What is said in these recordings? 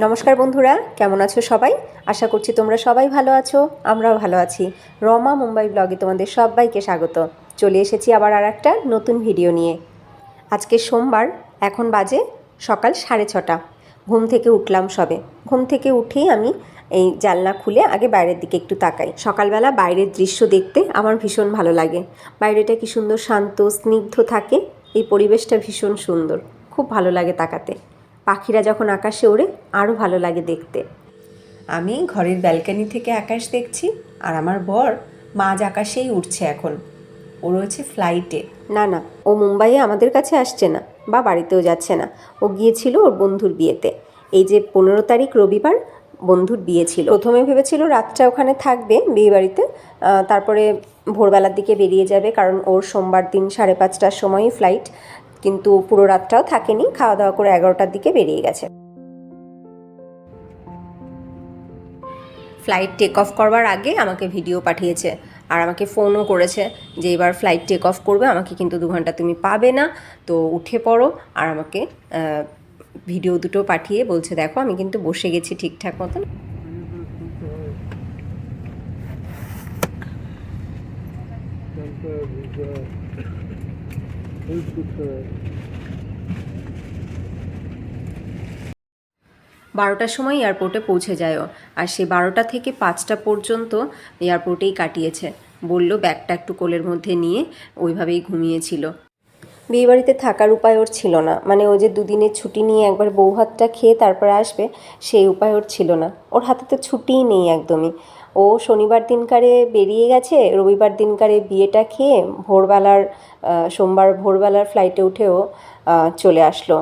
নমস্কার বন্ধুরা, কেমন আছো সবাই? আশা করছি তোমরা সবাই ভালো আছো, আমরাও ভালো আছি। রমা মুম্বাই ব্লগে তোমাদের সবাইকে স্বাগত। চলে এসেছি আবার আর একটা নতুন ভিডিও নিয়ে। আজকে সোমবার, এখন বাজে সকাল 6:30। ঘুম থেকে উঠলাম সবে। ঘুম থেকে উঠেই আমি এই জানলা খুলে আগে বাইরের দিকে একটু তাকাই। সকালবেলা বাইরের দৃশ্য দেখতে আমার ভীষণ ভালো লাগে। বাইরেটা কি সুন্দর শান্ত স্নিগ্ধ থাকে, এই পরিবেশটা ভীষণ সুন্দর, খুব ভালো লাগে তাকাতে। পাখিরা যখন আকাশে ওড়ে আরও ভালো লাগে দেখতে। আমি ঘরের ব্যালকনি থেকে আকাশ দেখছি, আর আমার বর মাঝ আকাশেই উঠছে এখন। ও রয়েছে ফ্লাইটে। না, ও মুম্বাইয়ে আমাদের কাছে আসছে না, বা বাড়িতেও যাচ্ছে না। ও গিয়েছিল ওর বন্ধুর বিয়েতে। এই যে 15 তারিখ রবিবার বন্ধুর বিয়ে ছিল। প্রথমে ভেবেছিল রাতটা ওখানে থাকবে বিয়ে বাড়িতে, তারপরে ভোরবেলার দিকে বেরিয়ে যাবে, কারণ ওর সোমবার দিন 5:30টার সময়ই ফ্লাইট। কিন্তু পুরো রাতটাও থাকেনি, খাওয়া দাওয়া করে 11টার দিকে বেরিয়ে গেছে। ফ্লাইট টেক অফ করবার আগে আমাকে ভিডিও পাঠিয়েছে, আর আমাকে ফোনও করেছে যে এবার ফ্লাইট টেক অফ করবে, আমাকে কিন্তু 2 ঘন্টা তুমি পাবে না, তো উঠে পড়ো। আর আমাকে ভিডিও দুটো পাঠিয়ে বলছে দেখো আমি কিন্তু বসে গেছি ঠিকঠাক মতন। বারোটার সময় এয়ারপোর্টে পৌঁছে যায়ও, আর সে 12টা থেকে 5টা পর্যন্ত এয়ারপোর্টেই কাটিয়েছে। বলল ব্যাগটা একটু কোলের মধ্যে নিয়ে ওইভাবেই ঘুমিয়েছিল। বিয়েবাড়িতে থাকার উপায় ওর ছিল না, মানে ও যে 2 দিনের ছুটি নিয়ে একবার বৌভাতটা খেয়ে তারপরে আসবে, সেই উপায় ওর ছিল না। ওর হাতে তো ছুটিই নেই একদমই। ও শনিবার দিনকারে বেরিয়ে গেছে, রবিবার দিনকারে বিয়েটা খেয়ে ভোরবেলার সোমবার ভোরবেলার ফ্লাইটে উঠেও চলে আসলো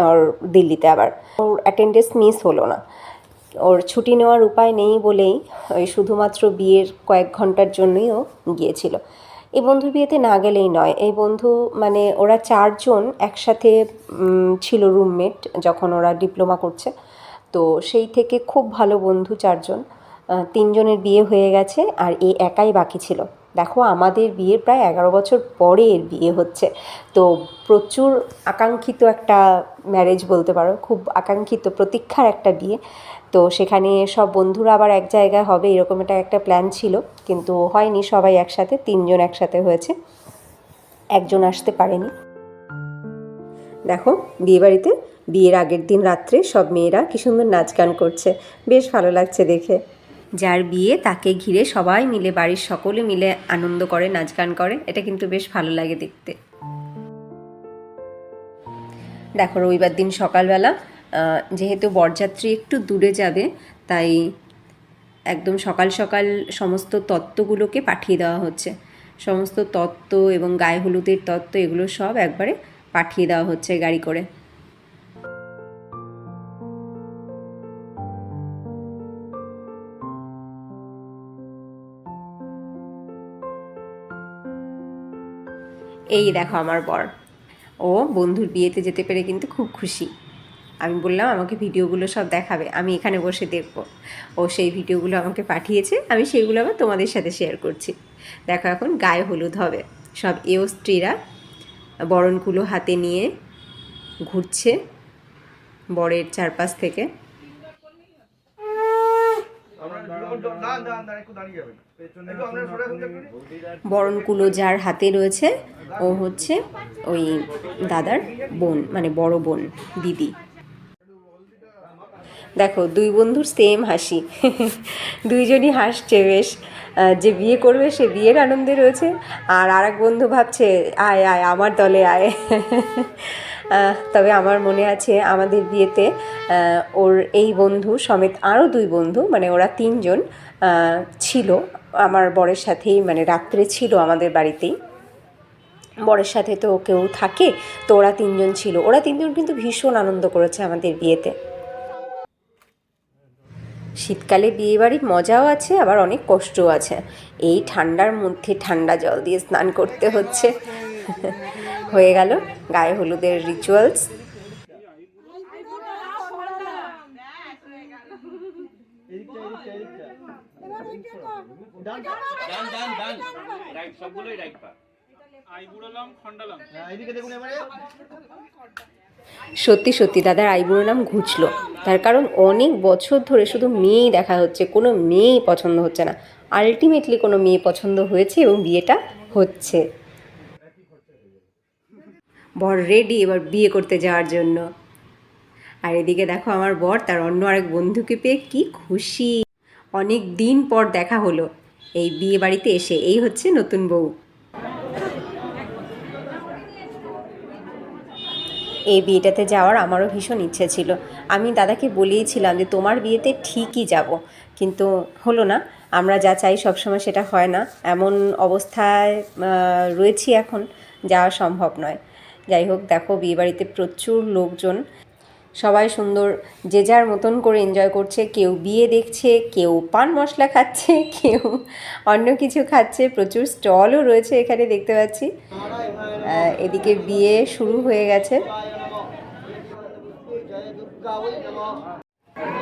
ওর দিল্লিতে। আবার ওর অ্যাটেন্ডেন্স মিস হলো না। ওর ছুটি নেওয়ার উপায় নেই বলেই ওই শুধুমাত্র বিয়ের কয়েক ঘন্টার জন্যই ও গিয়েছিল। এই বন্ধুর বিয়েতে না গেলেই নয়। এই বন্ধু মানে ওরা 4 জন একসাথে ছিল রুমমেট যখন ওরা ডিপ্লোমা করছে, তো সেই থেকে খুব ভালো বন্ধু 4 জন। 3 জনের বিয়ে হয়ে গেছে, আর এ একাই বাকি ছিল। দেখো আমাদের বিয়ের প্রায় 11 বছর পরে এর বিয়ে হচ্ছে, তো প্রচুর আকাঙ্ক্ষিত একটা ম্যারেজ বলতে পারো, খুব আকাঙ্ক্ষিত প্রতীক্ষার একটা বিয়ে। তো সেখানে সব বন্ধুরা আবার এক জায়গায় হবে এরকম একটা প্ল্যান ছিল, কিন্তু হয়নি। সবাই একসাথে 3 জন একসাথে হয়েছে, একজন আসতে পারেনি। দেখো বিয়েবাড়িতে বিয়ের আগের দিন রাত্রে সব মেয়েরা কী সুন্দর নাচ গান করছে, বেশ ভালো লাগছে দেখে। যার বিয়ে তাকে ঘিরে সবাই মিলে, বাড়ির সকলে মিলে আনন্দ করে, নাচ গান করে, এটা কিন্তু বেশ ভালো লাগে দেখতে। দেখো রবিবার দিন সকালবেলা যেহেতু বরযাত্রী একটু দূরে যাবে, তাই একদম সকাল সকাল সমস্ত তত্ত্বগুলোকে পাঠিয়ে দেওয়া হচ্ছে। সমস্ত তত্ত্ব এবং গায়ে হলুদের তত্ত্ব এগুলো সব একবারে পাঠিয়ে দেওয়া হচ্ছে গাড়ি করে। এই দেখো আমার বর, ও বন্ধুর বিয়েতে যেতে পেরে কিন্তু খুব খুশি। আমি বললাম আমাকে ভিডিওগুলো সব দেখাবে, আমি এখানে বসে দেখব। ও সেই ভিডিওগুলো আমাকে পাঠিয়েছে, আমি সেইগুলো আবার তোমাদের সাথে শেয়ার করছি। দেখো এখন গায়ে হলুদ হবে, সব এও স্ত্রীরা বরণকুলো হাতে নিয়ে ঘুরছে বরের চারপাশ থেকে। বরণকুলো যার হাতে রয়েছে ও হচ্ছে ওই দাদার বোন, মানে বড় বোন, দিদি। দেখো 2 বন্ধুর সেম হাসি, দুইজনই হাসছে বেশ। যে বিয়ে করবে সে বিয়ের আনন্দে রয়েছে, আর আরেক বন্ধু ভাবছে আয় আয় আমার দলে আয়। তবে আমার মনে আছে আমাদের বিয়েতে ওর এই বন্ধু সমেত আরও 2 বন্ধু, মানে ওরা 3 জন ছিল আমার বরের সাথেই, মানে রাত্রে ছিল আমাদের বাড়িতেই। বরের সাথে তো কেউ থাকে, তো ওরা 3 জন ছিল। ওরা 3 জন কিন্তু ভীষণ আনন্দ করেছে আমাদের বিয়েতে। শীতকালে বিয়েবাড়ির মজাও আছে, আবার অনেক কষ্টও আছে। এই ঠান্ডার মধ্যে ঠান্ডা জল দিয়ে স্নান করতে হচ্ছে। হয়ে গেল গায়ে হলুদের রিচুয়ালস। সত্যি সত্যি দাদার আইবুড়ো নাম ঘুচলো, তার কারণ অনেক বছর ধরে শুধু মেয়েই দেখা হচ্ছে, কোনো মেয়েই পছন্দ হচ্ছে না। আলটিমেটলি কোনো মেয়ে পছন্দ হয়েছে এবং বিয়েটা হচ্ছে। বর রেডি এবার বিয়ে করতে যাওয়ার জন্য। আর এদিকে দেখো আমার বর তার অন্য আরেক বন্ধুকে পেয়ে কি খুশি। অনেক দিন পর দেখা হলো এই বিয়ে বাড়িতে এসে। এই হচ্ছে নতুন বউ। এই বিয়েটাতে যাওয়ার আমারও ভীষণ ইচ্ছে ছিল। আমি দাদাকে বলেইছিলাম যে তোমার বিয়েতে ঠিকই যাব, কিন্তু হলো না। আমরা যা চাই সবসময় সেটা হয় না, এমন অবস্থায় রয়েছি এখন, যাওয়া সম্ভব নয়। যাই হোক, দেখো বিয়েবাড়িতে প্রচুর লোকজন, সবাই সুন্দর যে যার মতন করে এনজয় করছে। কেউ বিয়ে দেখছে, কেউ পান মশলা খাচ্ছে, কেউ অন্য কিছু খাচ্ছে। প্রচুর স্টলও রয়েছে এখানে দেখতে পাচ্ছি। এদিকে বিয়ে শুরু হয়ে গেছে।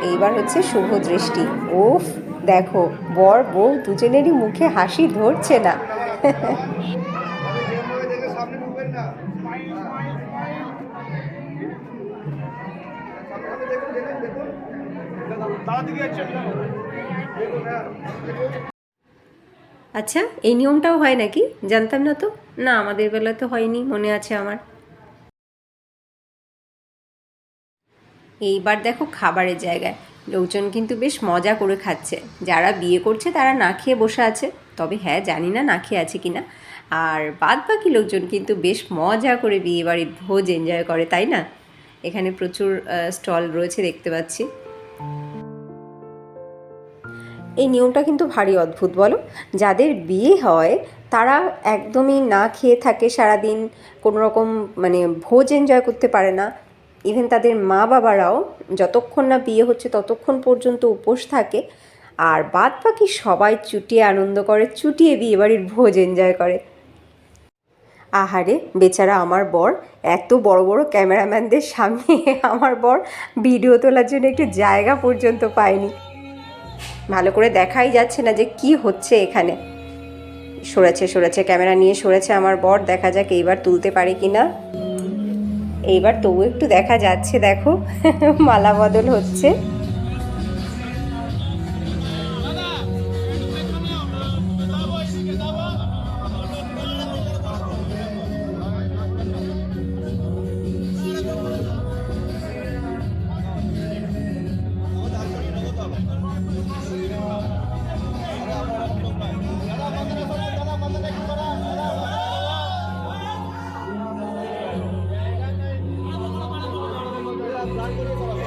এইবার হচ্ছে শুভ দৃষ্টি। ওফ, দেখো বর বউ দুজনেরই মুখে হাসি ধরছে না। আচ্ছা, এই নিয়মটাও হয় নাকি? জানতাম না তো। না, আমাদের বেলা তো হয়নি, মনে আছে আমার। এইবার দেখো খাবারের জায়গায় লোকজন কিন্তু বেশ মজা করে খাচ্ছে। যারা বিয়ে করছে তারা না খেয়ে বসে আছে, তবে হ্যাঁ জানি না না খেয়ে আছে কিনা। আর বাদ বাকি লোকজন কিন্তু বেশ মজা করে বিয়ে বাড়ির ভোজ এনজয় করে, তাই না? এখানে প্রচুর স্টল রয়েছে দেখতে পাচ্ছি। এই নিয়মটা কিন্তু ভারী অদ্ভুত, বলো। যাদের বিয়ে হয় তারা একদমই না খেয়ে থাকে সারাদিন, কোনো রকম মানে ভোজ এনজয় করতে পারে না। ইভেন তাদের মা বাবারাও যতক্ষণ না বিয়ে হচ্ছে ততক্ষণ পর্যন্ত উপোস থাকে। আর বাদ বাকি সবাই চুটিয়ে আনন্দ করে, চুটিয়ে বিয়েবাড়ির ভোজ এনজয় করে। আহারে বেচারা আমার বর, এত বড় বড় ক্যামেরাম্যানদের সামনে আমার বর ভিডিও তোলার জন্য একটু জায়গা পর্যন্ত পায়নি। ভালো করে দেখাই যাচ্ছে না যে কি হচ্ছে এখানে। সরেছে ক্যামেরা নিয়ে সরেছে আমার বর। দেখা যাক এইবার তুলতে পারে কিনা। এইবার তবু একটু দেখা যাচ্ছে, দেখো মালা বদল হচ্ছে।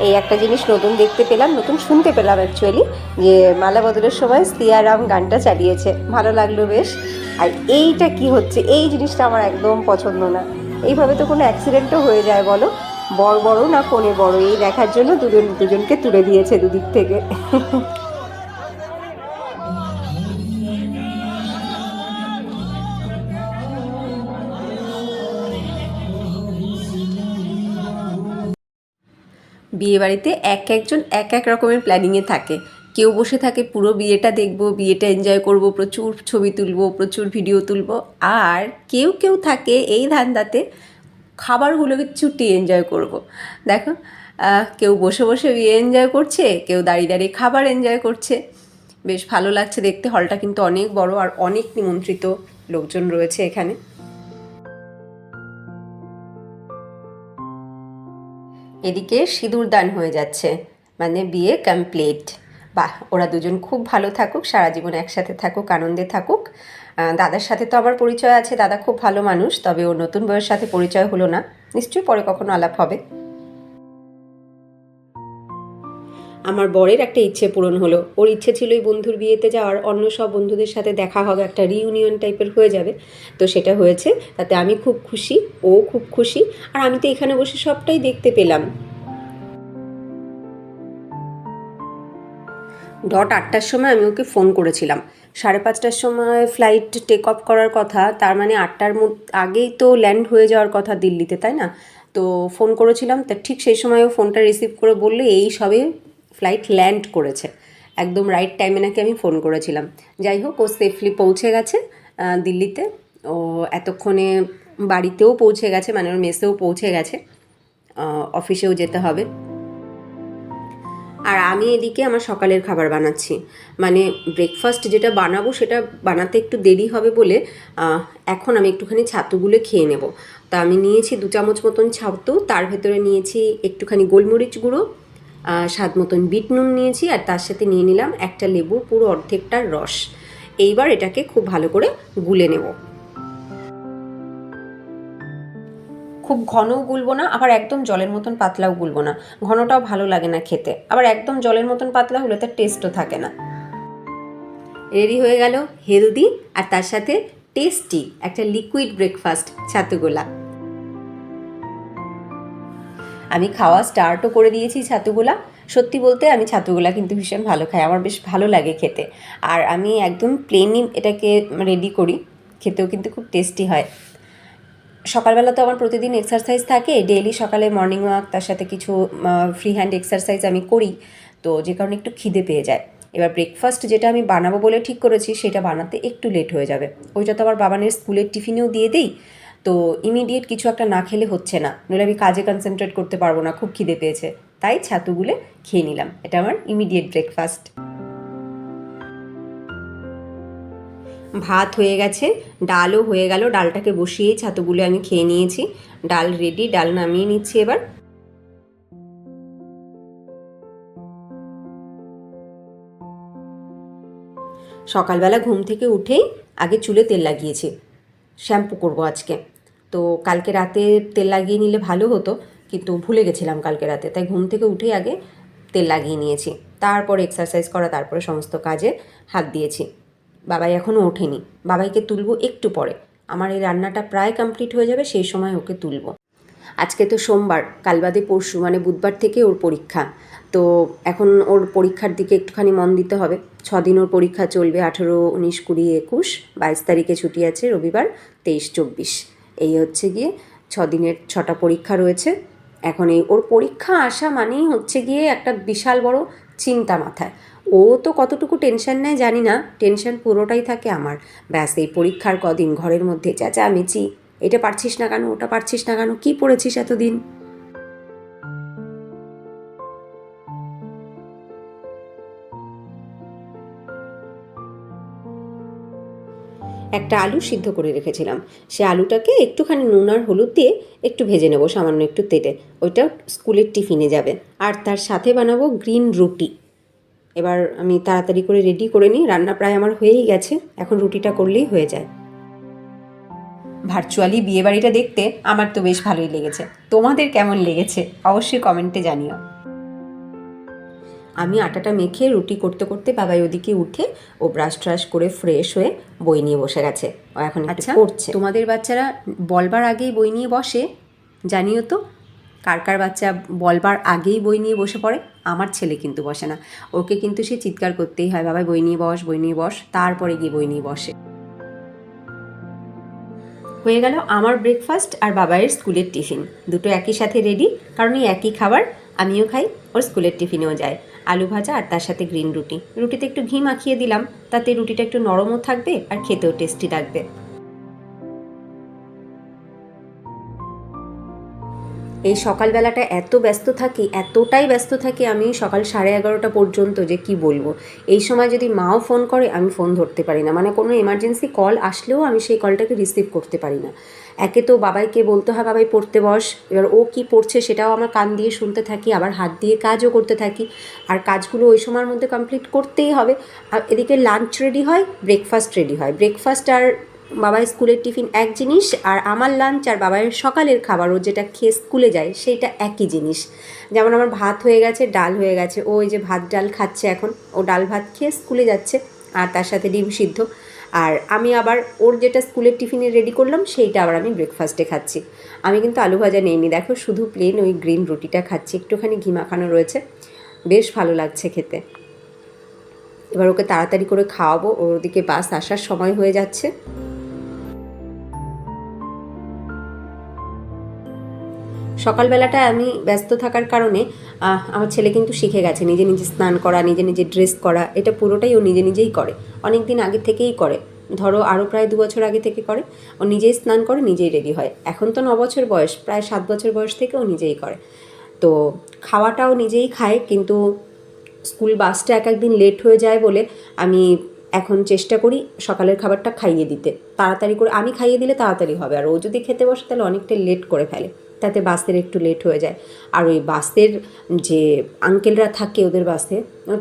এই একটা জিনিস নতুন দেখতে পেলাম, নতুন শুনতে পেলাম অ্যাকচুয়ালি, যে মালা বদলের সময় সিয়ারাম গানটা চালিয়েছে, ভালো লাগলো বেশ। আর এইটা কি হচ্ছে, এই জিনিসটা আমার একদম পছন্দ না। এইভাবে তো কোনো অ্যাক্সিডেন্টও হয়ে যায় বলো। বর বড় না কোনে বড়, এই দেখার জন্য দুজনকে তুলে দিয়েছে দুদিক থেকে। বিয়েবাড়িতে এক একজন এক এক রকমের প্ল্যানিংয়ে থাকে। কেউ বসে থাকে পুরো বিয়েটা দেখবো, বিয়েটা এনজয় করব, প্রচুর ছবি তুলবো, প্রচুর ভিডিও তুলবো। আর কেউ কেউ থাকে এই ধান্দাতে খাবারগুলোকে চুটিয়ে এনজয় করব। দেখো, কেউ বসে বসে বিয়ে এনজয় করছে, কেউ দাঁড়িয়ে দাঁড়িয়ে খাবার এনজয় করছে। বেশ ভালো লাগছে দেখতে। হলটা কিন্তু অনেক বড় আর অনেক নিমন্ত্রিত লোকজন রয়েছে এখানে। এদিকে সিঁদুর দান হয়ে যাচ্ছে, মানে বিয়ে কমপ্লিট। বাহ, ওরা দুজন খুব ভালো থাকুক, সারা জীবন একসাথে থাকুক, আনন্দে থাকুক। দাদার সাথে তো আমার পরিচয় আছে, দাদা খুব ভালো মানুষ, তবে ওর নতুন বউয়ের সাথে পরিচয় হলো না। নিশ্চয়ই পরে কখনো আলাপ হবে। আমার বরের একটা ইচ্ছে পূরণ হলো। ওর ইচ্ছে ছিল এই বন্ধুর বিয়েতে যাওয়ার, অন্য সব বন্ধুদের সাথে দেখা হবে, একটা রিইউনিয়ন টাইপের হয়ে যাবে। তো সেটা হয়েছে, তাতে আমি খুব খুশি, ও খুব খুশি। আর আমি তো এখানে বসে সবটাই দেখতে পেলাম। 8টার সময় আমি ওকে ফোন করেছিলাম। 5:30টার সময় ফ্লাইট টেক অফ করার কথা, তার মানে 8টার আগেই তো ল্যান্ড হয়ে যাওয়ার কথা দিল্লিতে, তাই না? তো ফোন করেছিলাম, তা ঠিক সেই সময়ও ফোনটা রিসিভ করে বললো এই সবে ফ্লাইট ল্যান্ড করেছে। একদম রাইট টাইমে নাকি আমি ফোন করেছিলাম। যাই হোক, ও সেফলি পৌঁছে গেছে দিল্লিতে। ও এতক্ষণে বাড়িতেও পৌঁছে গেছে, মানে ওর মেসেও পৌঁছে গেছে, অফিসেও যেতে হবে। আর আমি এদিকে আমার সকালের খাবার বানাচ্ছি, মানে ব্রেকফাস্ট যেটা বানাবো সেটা বানাতে একটু দেরি হবে বলে এখন আমি একটুখানি ছাতুগুলো খেয়ে নেব। তা আমি নিয়েছি 2 চামচ মতন ছাতু, তার ভেতরে নিয়েছি একটুখানি গোলমরিচ গুঁড়ো, স্বাদ মতন বিট নুন নিয়েছি, আর তার সাথে নিয়ে নিলাম একটা লেবুর পুরো অর্ধেকটার রস। এইবার এটাকে খুব ভালো করে গুলে নেব। খুব ঘনও গুলবো না, আবার একদম জলের মতন পাতলাও গুলবো না, ঘনটাও ভালো লাগে না খেতে, আবার একদম জলের মতন পাতলা হলে তার টেস্টও থাকে না। রেডি হয়ে গেল হেলদি আর তার সাথে টেস্টি একটা লিকুইড ব্রেকফাস্ট ছাতুগোলা। আমি খাওয়া স্টার্টও করে দিয়েছি ছাতুগোলা। সত্যি বলতে আমি ছাতুগোলা কিন্তু ভীষণ ভালো খাই, আমার বেশ ভালো লাগে খেতে। আর আমি একদম প্লেনই এটাকে রেডি করি, খেতেও কিন্তু খুব টেস্টি হয়। সকালবেলা তো আমার প্রতিদিন এক্সারসাইজ থাকে, ডেইলি সকালে মর্নিং ওয়াক, তার সাথে কিছু ফ্রি হ্যান্ড এক্সারসাইজ আমি করি, তো যে কারণে একটু খিদে পেয়ে যায়। এবার ব্রেকফাস্ট যেটা আমি বানাবো বলে ঠিক করেছি সেটা বানাতে একটু লেট হয়ে যাবে। ওইটা তো আবার বাবানের স্কুলের টিফিনেও দিয়ে দিই, তো ইমিডিয়েট কিছু একটা না খেলে হচ্ছে না, নইলে আমি কাজে কনসেন্ট্রেট করতে পারবো না, খুব খিদে পেয়েছে। তাই ছাতুগুলো খেয়ে নিলাম, এটা আমার ইমিডিয়েট ব্রেকফাস্ট। ভাত হয়ে গেছে, ডালও হয়ে গেল, ডালটাকে বসিয়েই ছাতুগুলো আমি খেয়ে নিয়েছি। ডাল রেডি, ডাল নামিয়ে নিচ্ছি এবার। সকালবেলা ঘুম থেকে উঠেই আগে চুলে তেল লাগিয়েছি, শ্যাম্পু করব আজকে। তো কালকে রাতে তেল লাগিয়ে নিলে ভালো হতো, কিন্তু ভুলে গেছিলাম কালকে রাতে, তাই ঘুম থেকে উঠেই আগে তেল লাগিয়ে নিয়েছি, তারপর এক্সারসাইজ করা, তারপরে সমস্ত কাজে হাত দিয়েছি। বাবাই এখনও ওঠেনি, বাবাইকে তুলব একটু পরে, আমার এই রান্নাটা প্রায় কমপ্লিট হয়ে যাবে, সেই সময় ওকে তুলব। আজকে তো সোমবার, কাল বাদে পরশু মানে বুধবার থেকে ওর পরীক্ষা, তো এখন ওর পরীক্ষার দিকে একটুখানি মন দিতে হবে। 6 দিন ওর পরীক্ষা চলবে, 18, 19, 20, 21, 22 তারিখে ছুটি আছে রবিবার, 23, 24, এই হচ্ছে গিয়ে 6 দিনের 6টা পরীক্ষা রয়েছে। এখন এই ওর পরীক্ষা আসা মানেই হচ্ছে গিয়ে একটা বিশাল বড় চিন্তা মাথায়। ও তো কতটুকু টেনশন নেয় জানি না, টেনশন পুরোটাই থাকে আমার। ব্যাস এই পরীক্ষার কদিন ঘরের মধ্যে চেঁচামেচি, এটা পারছিস না কেন, ওটা পারছিস না কেন, কী পড়েছিস এতদিন। একটা আলু সিদ্ধ করে রেখেছিলাম, সে আলুটাকে একটুখানি নুন আর হলুদ দিয়ে একটু ভেজে নেবো সামান্য একটু তেলে, ওইটা স্কুলের টিফিনে যাবে। আর তার সাথে বানাবো গ্রিন রুটি। এবার আমি তাড়াতাড়ি করে রেডি করে নিই, রান্না প্রায় আমার হয়েই গেছে, এখন রুটিটা করলেই হয়ে যায়। ভার্চুয়ালি বিয়েবাড়িটা দেখতে আমার তো বেশ ভালোই লেগেছে, তোমাদের কেমন লেগেছে অবশ্যই কমেন্টে জানিও। আমি আটাটা মেখে রুটি করতে করতে বাবাই ওদিকে উঠে ও ব্রাশ ট্রাশ করে ফ্রেশ হয়ে বই নিয়ে বসে গেছে, ও এখন আচ্ছা পড়ছে। তোমাদের বাচ্চারা বলবার আগেই বই নিয়ে বসে? জানিও তো কার কার বাচ্চা বলবার আগেই বই নিয়ে বসে পড়ে। আমার ছেলে কিন্তু বসে না, ওকে কিন্তু সে চিৎকার করতেই হয়, বাবাই বই নিয়ে বস, বই নিয়ে বস, তারপরে গিয়ে বই নিয়ে বসে। হয়ে গেল আমার ব্রেকফাস্ট আর বাবাইয়ের স্কুলের টিফিন, দুটো একই সাথে রেডি, কারণ এই একই খাবার আমিও খাই, ওর স্কুলের টিফিনেও যায়। আলু ভাজা আর তার সাথে গ্রিন রুটি, রুটিতে একটু ঘি মাখিয়ে দিলাম, তাতে রুটিটা একটু নরমও থাকবে আর খেতেও টেস্টি লাগবে। এই সকালবেলাটা এত ব্যস্ত থাকি, এতটাই ব্যস্ত থাকি আমি সকাল 11:30 পর্যন্ত, যে কি বলবো। এই সময় যদি মাও ফোন করে আমি ফোন ধরতে পারি না, মানে কোনো এমার্জেন্সি কল আসলেও আমি সেই কলটাকে রিসিভ করতে পারি না। একে তো বাবাইকে বলতে হয় বাবাই পড়তে বস, এবার ও কি পড়ছে সেটাও আমার কান দিয়ে শুনতে থাকি, আবার হাত দিয়ে কাজও করতে থাকি, আর কাজগুলো ওই সময়ের মধ্যে কমপ্লিট করতেই হবে। আর এদিকে লাঞ্চ রেডি হয়, ব্রেকফাস্ট রেডি হয়, ব্রেকফাস্ট আর বাবাই স্কুলের টিফিন এক জিনিস, আর আমার লাঞ্চ আর বাবাইয়ের সকালের খাবার ও যেটা খেয়ে স্কুলে যায় সেইটা একই জিনিস। যেমন আমার ভাত হয়ে গেছে, ডাল হয়ে গেছে, ও ওই যে ভাত ডাল খাচ্ছে এখন, ও ডাল ভাত খেয়ে স্কুলে যাচ্ছে, আর তার সাথে ডিম সিদ্ধ। আর আমি আবার ওর যেটা স্কুলের টিফিনে রেডি করলাম সেইটা আবার আমি ব্রেকফাস্টে খাচ্ছি। আমি কিন্তু আলু ভাজা নেইনি, দেখো শুধু প্লেন ওই গ্রিন রুটিটা খাচ্ছি, একটুখানি ঘি মাখানো রয়েছে, বেশ ভালো লাগছে খেতে। এবার ওকে তাড়াতাড়ি করে খাওয়াবো, ওর ওদিকে বাস আসার সময় হয়ে যাচ্ছে। সকালবেলাটা আমি ব্যস্ত থাকার কারণে আমার ছেলে কিন্তু শিখে গেছে নিজে নিজে স্নান করা, নিজে নিজে ড্রেস করা, এটা পুরোটাই ও নিজে নিজেই করে, অনেক দিন আগে থেকেই করে। ধরো আরও প্রায় 2 বছর আগে থেকে করে। ও নিজেই স্নান করে, নিজেই রেডি হয়। এখন তো 9 বছর বয়স, প্রায় 7 বছর বয়স থেকে ও নিজেই করে। তো খাওয়াটাও নিজেই খায়, কিন্তু স্কুল বাসটা এক একদিন লেট হয়ে যায় বলে আমি এখন চেষ্টা করি সকালের খাবারটা খাইয়ে দিতে, তাড়াতাড়ি করে। আমি খাইয়ে দিলে তাড়াতাড়ি হবে, আর ও যদি খেতে বসে তাহলে অনেকটা লেট করে ফেলে, তাতে বাসের একটু লেট হয়ে যায়। আর ওই বাসের যে আঙ্কেলরা থাকে ওদের বাসে,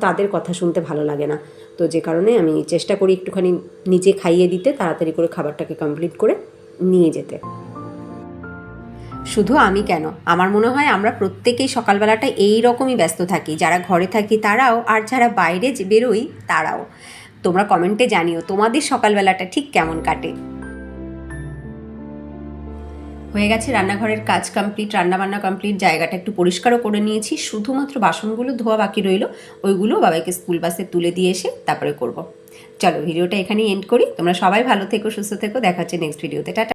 তাদের কথা শুনতে ভালো লাগে না। তো যে কারণে আমি চেষ্টা করি একটুখানি নিজে খাইয়ে দিতে, তাড়াতাড়ি করে খাবারটাকে কমপ্লিট করে নিয়ে যেতে। শুধু আমি কেন, আমার মনে হয় আমরা প্রত্যেকেই সকালবেলাটা এই রকমই ব্যস্ত থাকি, যারা ঘরে থাকি তারাও, আর যারা বাইরে বেরোই তারাও। তোমরা কমেন্টে জানিও তোমাদের সকালবেলাটা ঠিক কেমন কাটে। হয়ে গেছে রান্নাঘরের কাজ কমপ্লিট, রান্নাবান্না কমপ্লিট, জায়গাটা একটু পরিষ্কারও করে নিয়েছি, শুধুমাত্র বাসনগুলো ধোয়া বাকি রইল, ওইগুলো বাবাকে স্কুল বাসে তুলে দিয়ে এসে তারপরে করব। চলো ভিডিওটা এখানেই এন্ড করি। তোমরা সবাই ভালো থেকো, সুস্থ থেকো, দেখা হচ্ছে নেক্সট ভিডিওতে। টাটা।